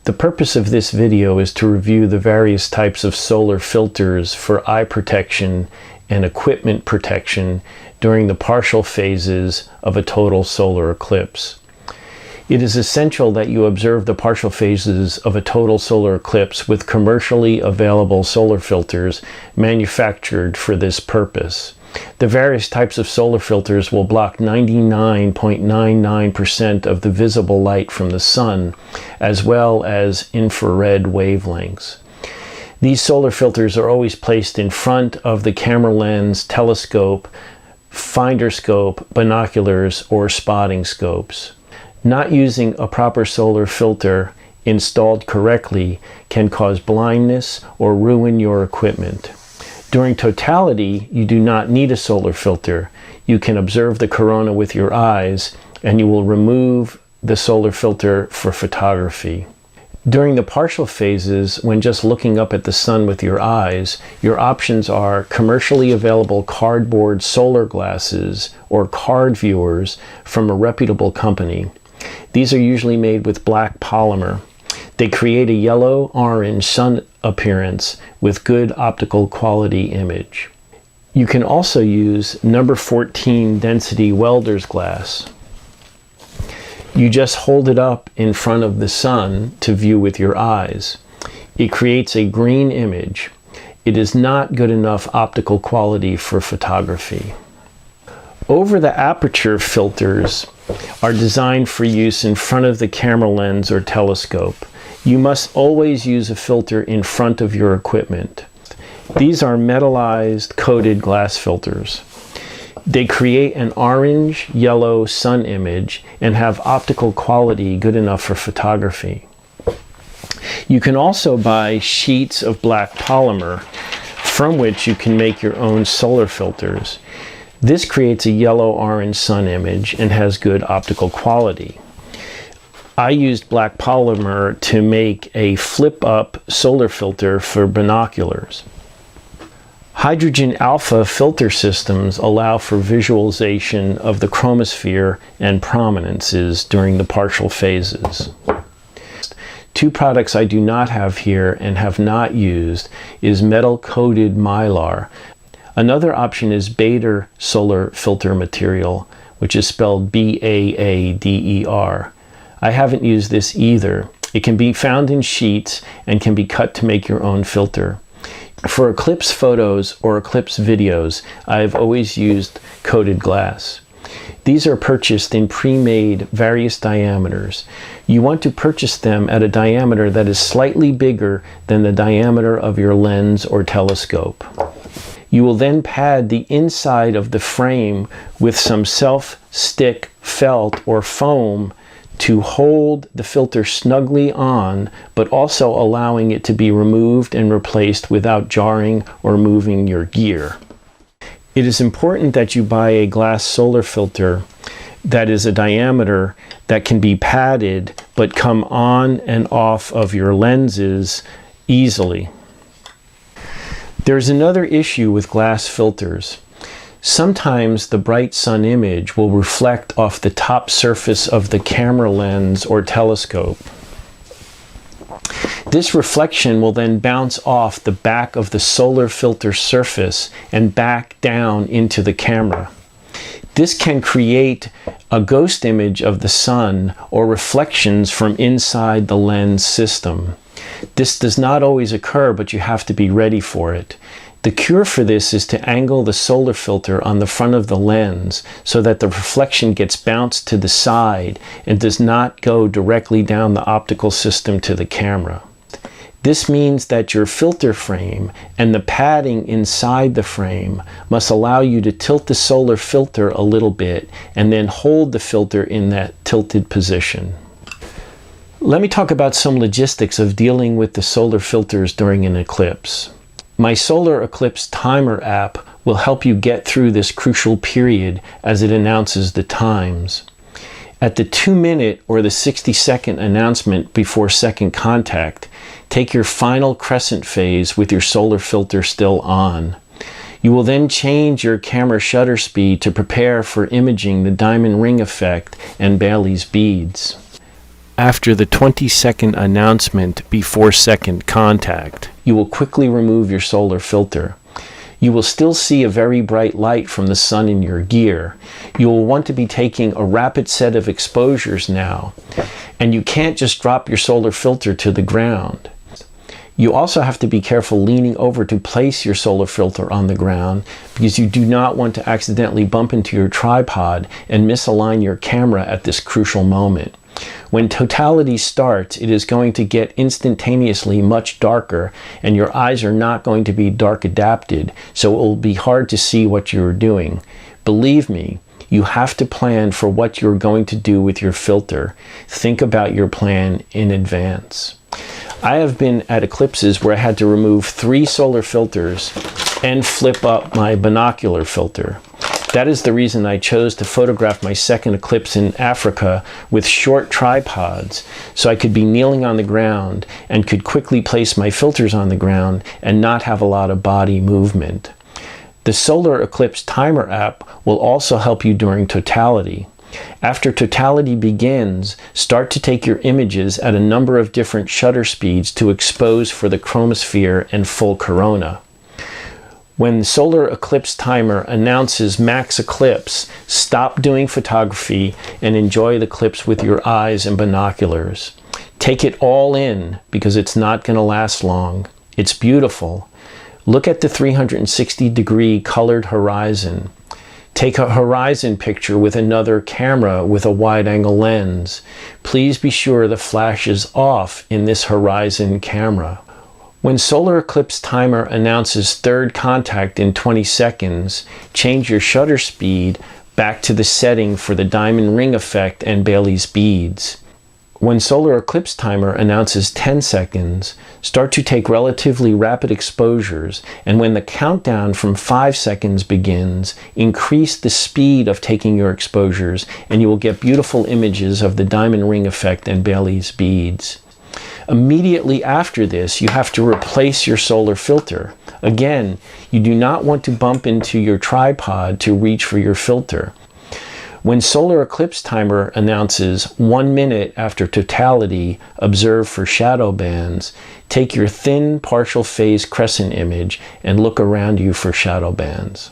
The purpose of this video is to review the various types of solar filters for eye protection and equipment protection during the partial phases of a total solar eclipse. It is essential that you observe the partial phases of a total solar eclipse with commercially available solar filters manufactured for this purpose. The various types of solar filters will block 99.99% of the visible light from the sun, as well as infrared wavelengths. These solar filters are always placed in front of the camera lens, telescope, finder scope, binoculars, or spotting scopes. Not using a proper solar filter installed correctly can cause blindness or ruin your equipment. During totality, you do not need a solar filter. You can observe the corona with your eyes, and you will remove the solar filter for photography. During the partial phases, when just looking up at the sun with your eyes, your options are commercially available cardboard solar glasses or card viewers from a reputable company. These are usually made with black polymer. They create a yellow-orange sun appearance with good optical quality image. You can also use number 14 density welder's glass. You just hold it up in front of the sun to view with your eyes. It creates a green image. It is not good enough optical quality for photography. Over the aperture filters are designed for use in front of the camera lens or telescope. You must always use a filter in front of your equipment. These are metallized coated glass filters. They create an orange-yellow sun image and have optical quality good enough for photography. You can also buy sheets of black polymer from which you can make your own solar filters. This creates a yellow-orange sun image and has good optical quality. I used black polymer to make a flip-up solar filter for binoculars. Hydrogen alpha filter systems allow for visualization of the chromosphere and prominences during the partial phases. Two products I do not have here and have not used is metal-coated mylar. Another option is Baader solar filter material, which is spelled B-A-A-D-E-R. I haven't used this either. It can be found in sheets and can be cut to make your own filter. For eclipse photos or eclipse videos, I've always used coated glass. These are purchased in pre-made various diameters. You want to purchase them at a diameter that is slightly bigger than the diameter of your lens or telescope. You will then pad the inside of the frame with some self-stick felt or foam to hold the filter snugly on, but also allowing it to be removed and replaced without jarring or moving your gear. It is important that you buy a glass solar filter that is a diameter that can be padded but come on and off of your lenses easily. There's another issue with glass filters. Sometimes the bright sun image will reflect off the top surface of the camera lens or telescope. This reflection will then bounce off the back of the solar filter surface and back down into the camera. This can create a ghost image of the sun or reflections from inside the lens system. This does not always occur, but you have to be ready for it. The cure for this is to angle the solar filter on the front of the lens so that the reflection gets bounced to the side and does not go directly down the optical system to the camera. This means that your filter frame and the padding inside the frame must allow you to tilt the solar filter a little bit and then hold the filter in that tilted position. Let me talk about some logistics of dealing with the solar filters during an eclipse. My Solar Eclipse Timer app will help you get through this crucial period as it announces the times. At the 2-minute or the 60-second announcement before second contact, take your final crescent phase with your solar filter still on. You will then change your camera shutter speed to prepare for imaging the diamond ring effect and Bailey's beads. After the 20-second announcement before second contact, you will quickly remove your solar filter. You will still see a very bright light from the sun in your gear. You will want to be taking a rapid set of exposures now, and you can't just drop your solar filter to the ground. You also have to be careful leaning over to place your solar filter on the ground, because you do not want to accidentally bump into your tripod and misalign your camera at this crucial moment. When totality starts, it is going to get instantaneously much darker, and your eyes are not going to be dark adapted, so it will be hard to see what you are doing. Believe me, you have to plan for what you're going to do with your filter. Think about your plan in advance. I have been at eclipses where I had to remove 3 solar filters and flip up my binocular filter. That is the reason I chose to photograph my second eclipse in Africa with short tripods, so I could be kneeling on the ground and could quickly place my filters on the ground and not have a lot of body movement. The Solar Eclipse Timer app will also help you during totality. After totality begins, start to take your images at a number of different shutter speeds to expose for the chromosphere and full corona. When the Solar Eclipse Timer announces max eclipse, stop doing photography and enjoy the eclipse with your eyes and binoculars. Take it all in, because it's not going to last long. It's beautiful. Look at the 360-degree colored horizon. Take a horizon picture with another camera with a wide-angle lens. Please be sure the flash is off in this horizon camera. When Solar Eclipse Timer announces third contact in 20 seconds, change your shutter speed back to the setting for the diamond ring effect and Bailey's beads. When Solar Eclipse Timer announces 10 seconds, start to take relatively rapid exposures, and when the countdown from 5 seconds begins, increase the speed of taking your exposures, and you will get beautiful images of the diamond ring effect and Bailey's beads. Immediately after this, you have to replace your solar filter. Again, you do not want to bump into your tripod to reach for your filter. When Solar Eclipse Timer announces 1 minute after totality, observe for shadow bands, take your thin partial phase crescent image and look around you for shadow bands.